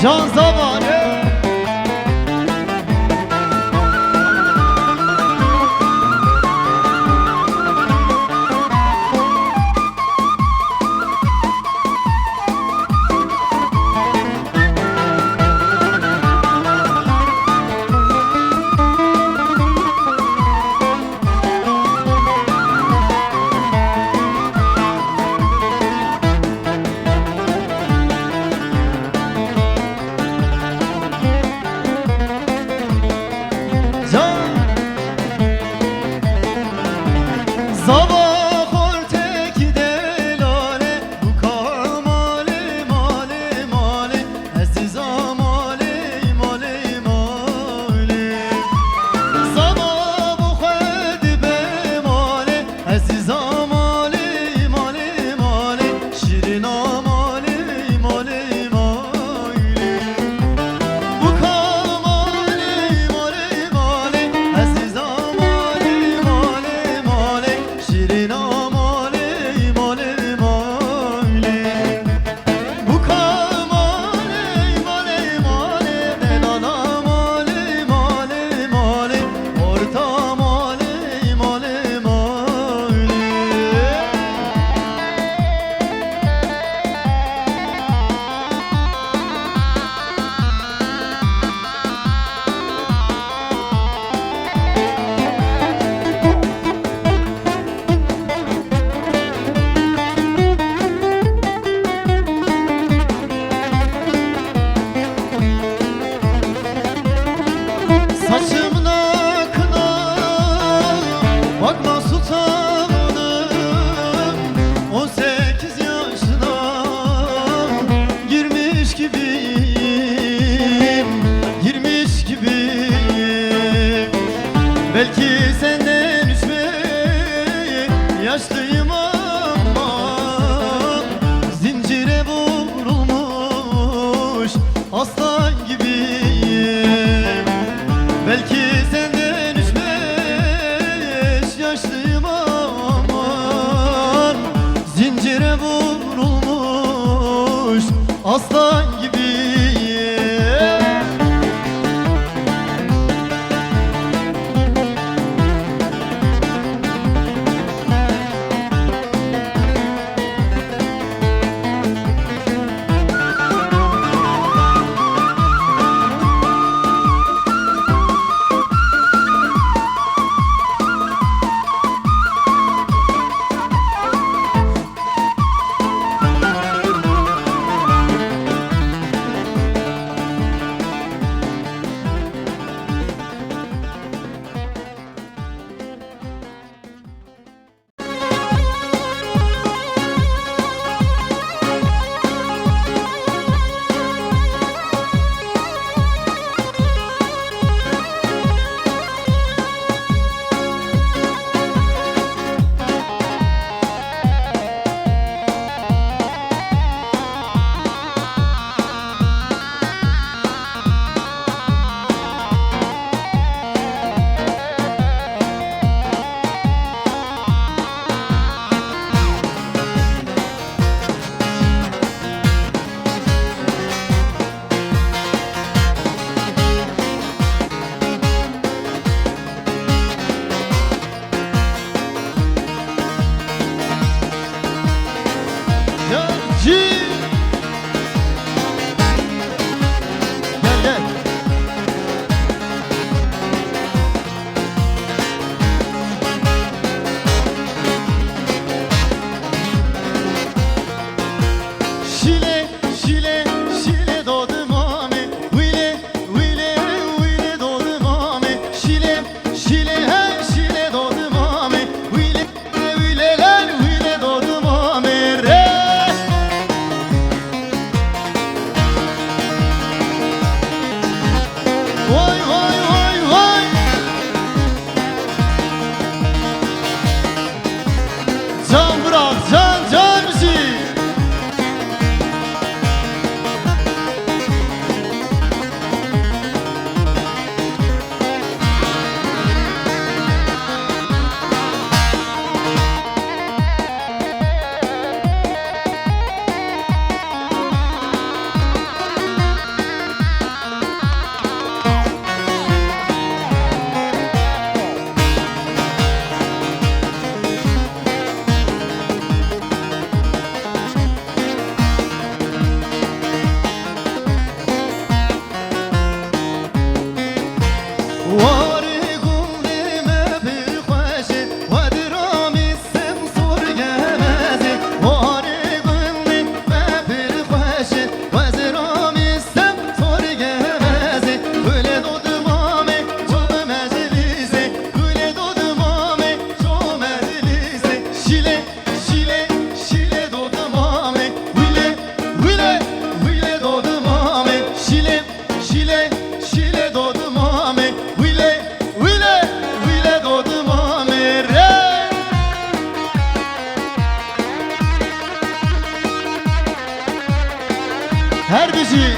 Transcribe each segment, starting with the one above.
Can zamanı. Belki senden üstme yaşlıyım ama zincire vurulmuş aslan gibiyim. Belki senden üstme yaşlıyım ama zincire vurulmuş aslan gibiyim. Şile, şile doğdum ame Vile, vile, vile doğdum ame re. Her bizi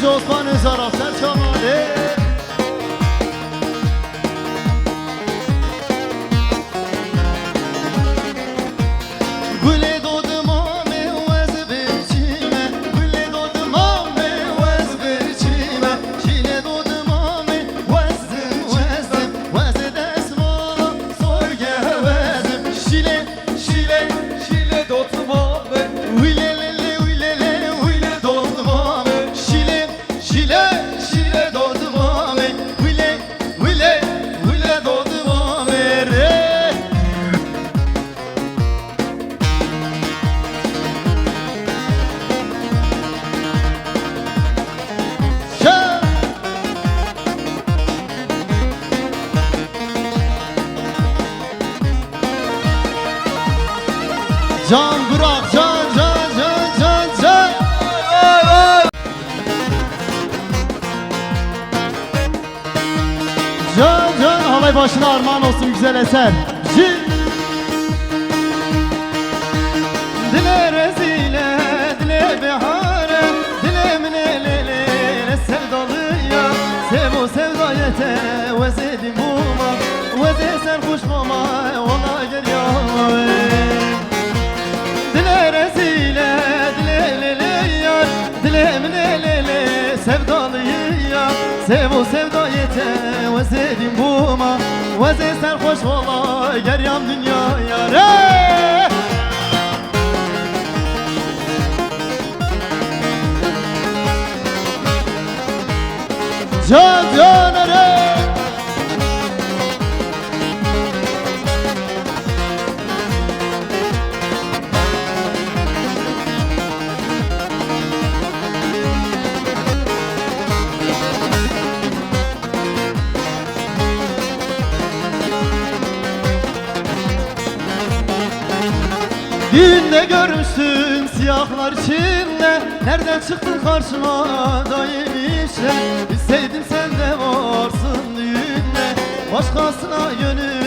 Osman Özaraf Serçam Ali Güle doğdum ame vaz berçime Güle doğdum ame vaz berçime Şile doğdum ame vazdım vazdım Vazı desmola soy gevezim Şile, şile, şile doğdum ame Vilelele, vilele, vile doğdum ame Şile, şile doğdum ame Vile, vile, vile doğdum ame re. Şa. Can bırak can can can can can. Can can halay başına armağan olsun güzel eser. Dile rezile, dile behare, dile minelele sevdalıya. Sev o sevda yete, vezedim buma, veze sen kuş mama, ona gel yama. Dile rezile, dile lele yar, dile minelele sevdalıya. Sev o sevda yete, vezedim buma, veze sen kuş mama, gel yam dünyaya re. Can can re. Düğünde görmüşsün siyahlar içinde Nereden çıktın karşıma daim işe Bilseydim sen de varsın düğünde Başkasına gönül